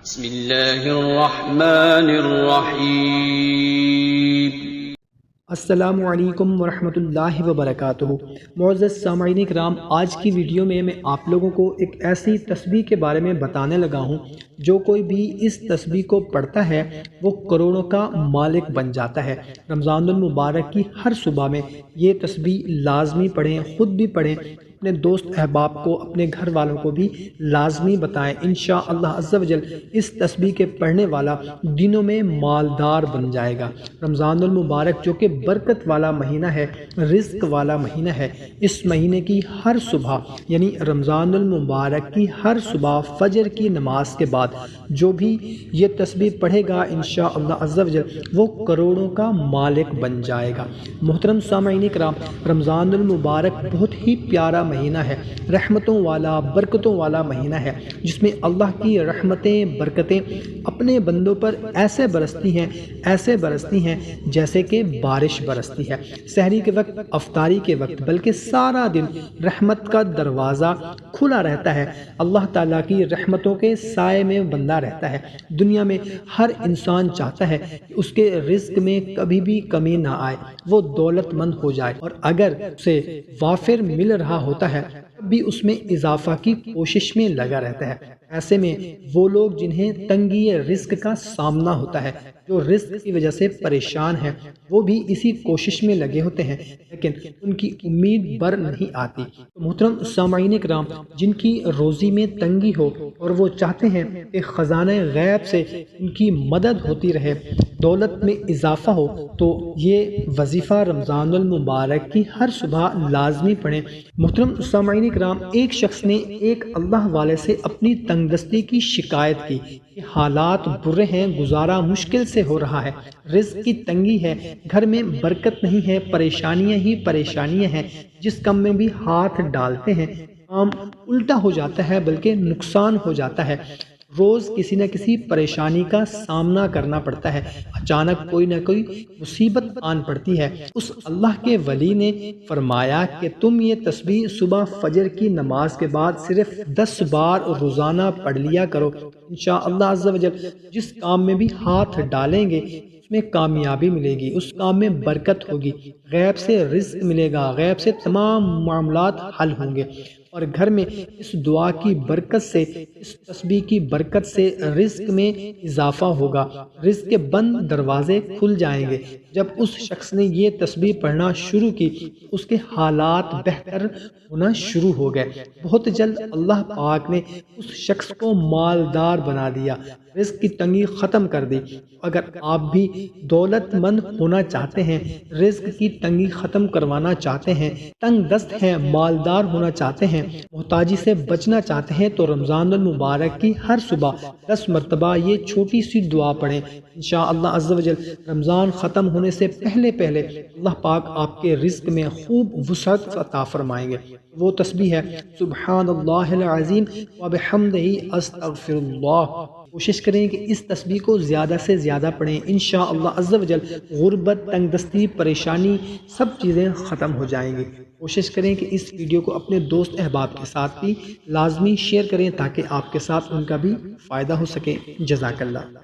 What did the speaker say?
بسم اللہ الرحمن الرحیم۔ السلام علیکم ورحمۃ اللہ وبرکاتہ۔ معزز سامعین کرام، آج کی ویڈیو میں آپ لوگوں کو ایک ایسی تسبیح کے بارے میں بتانے لگا ہوں جو کوئی بھی اس تسبیح کو پڑھتا ہے وہ کروڑوں کا مالک بن جاتا ہے۔ رمضان المبارک کی ہر صبح میں یہ تسبیح لازمی پڑھیں، خود بھی پڑھیں، اپنے دوست احباب کو، اپنے گھر والوں کو بھی لازمی بتائیں۔ انشاءاللہ عز و جل اس تسبیح کے پڑھنے والا دنوں میں مالدار بن جائے گا۔ رمضان المبارک جو کہ برکت والا مہینہ ہے، رزق والا مہینہ ہے، اس مہینے کی ہر صبح یعنی رمضان المبارک کی ہر صبح فجر کی نماز کے بعد جو بھی یہ تسبیح پڑھے گا انشاءاللہ عز و جل وہ کروڑوں کا مالک بن جائے گا۔ محترم سامعین کرام، رمضان المبارک بہت ہی پیارا مہینہ ہے، رحمتوں والا، برکتوں والا مہینہ ہے، جس میں اللہ کی رحمتیں، برکتیں اپنے بندوں پر ایسے برستی ہیں جیسے کہ بارش برستی ہے۔ سحری کے وقت، افطاری کے وقت، بلکہ سارا دن رحمت کا دروازہ کھلا رہتا ہے۔ اللہ تعالیٰ کی رحمتوں کے سائے میں بندہ رہتا ہے۔ دنیا میں ہر انسان چاہتا ہے کہ اس کے رزق میں کبھی بھی کمی نہ آئے، وہ دولت مند ہو جائے، اور اگر اسے وافر مل رہا ہوتا ہے تب بھی اس میں اضافہ کی کوشش میں لگا رہتا ہے۔ ایسے میں وہ لوگ جنہیں تنگی رزق کا سامنا ہوتا ہے، جو رزق کی وجہ سے پریشان ہیں، وہ بھی اسی کوشش میں لگے ہوتے ہیں، لیکن ان کی امید بر نہیں آتی۔ محترم سامعین کرام، جن کی روزی میں تنگی ہو اور وہ چاہتے ہیں کہ خزانہ غیب سے ان کی مدد ہوتی رہے، دولت میں اضافہ ہو، تو یہ وظیفہ رمضان المبارک کی ہر صبح لازمی پڑھیں۔ محترم سامعین کرام، ایک شخص نے ایک اللہ والے سے اپنی تنگ دستی کی شکایت کی کہ حالات برے ہیں، گزارا مشکل سے ہو رہا ہے، رزق کی تنگی ہے، گھر میں برکت نہیں ہے، پریشانیاں ہی پریشانیاں ہیں، جس کام میں بھی ہاتھ ڈالتے ہیں کام الٹا ہو جاتا ہے بلکہ نقصان ہو جاتا ہے۔ روز کسی نہ کسی پریشانی کا سامنا کرنا پڑتا ہے، اچانک کوئی نہ کوئی مصیبت آن پڑتی ہے۔ اس اللہ کے ولی نے فرمایا کہ تم یہ تسبیح صبح فجر کی نماز کے بعد صرف 10 بار روزانہ پڑھ لیا کرو، انشاءاللہ عز و جل جس کام میں بھی ہاتھ ڈالیں گے اس میں کامیابی ملے گی، اس کام میں برکت ہوگی، غیب سے رزق ملے گا، غیب سے تمام معاملات حل ہوں گے، اور گھر میں اس دعا کی برکت سے، اس تسبیح کی برکت سے رزق میں اضافہ ہوگا، رزق کے بند دروازے کھل جائیں گے۔ جب اس شخص نے یہ تسبیح پڑھنا شروع کی اس کے حالات بہتر ہونا شروع ہو گئے۔ بہت جلد اللہ پاک نے اس شخص کو مالدار بنا دیا، رزق کی تنگی ختم کر دی۔ اگر آپ بھی دولت مند ہونا چاہتے ہیں، رزق کی تنگی ختم کروانا چاہتے ہیں، تنگ دست ہیں، مالدار ہونا چاہتے ہیں، محتاجی سے بچنا چاہتے ہیں، تو رمضان المبارک کی ہر صبح 10 مرتبہ یہ چھوٹی سی دعا پڑھیں۔ انشاءاللہ عز و جل رمضان ختم ہونے سے پہلے اللہ پاک آپ کے رزق میں خوب وسعت عطا فرمائیں گے۔ وہ تسبیح ہے سبحان اللہ العظیم وبحمدہ استغفر اللہ۔ کوشش کریں کہ اس تسبیح کو زیادہ سے زیادہ پڑھیں، انشاءاللہ عز و جل غربت، تنگ دستی، پریشانی سب چیزیں ختم ہو جائیں گی۔ کوشش کریں کہ اس ویڈیو کو اپنے دوست احباب کے ساتھ بھی لازمی شیئر کریں تاکہ آپ کے ساتھ ان کا بھی فائدہ ہو سکے۔ جزاک اللہ۔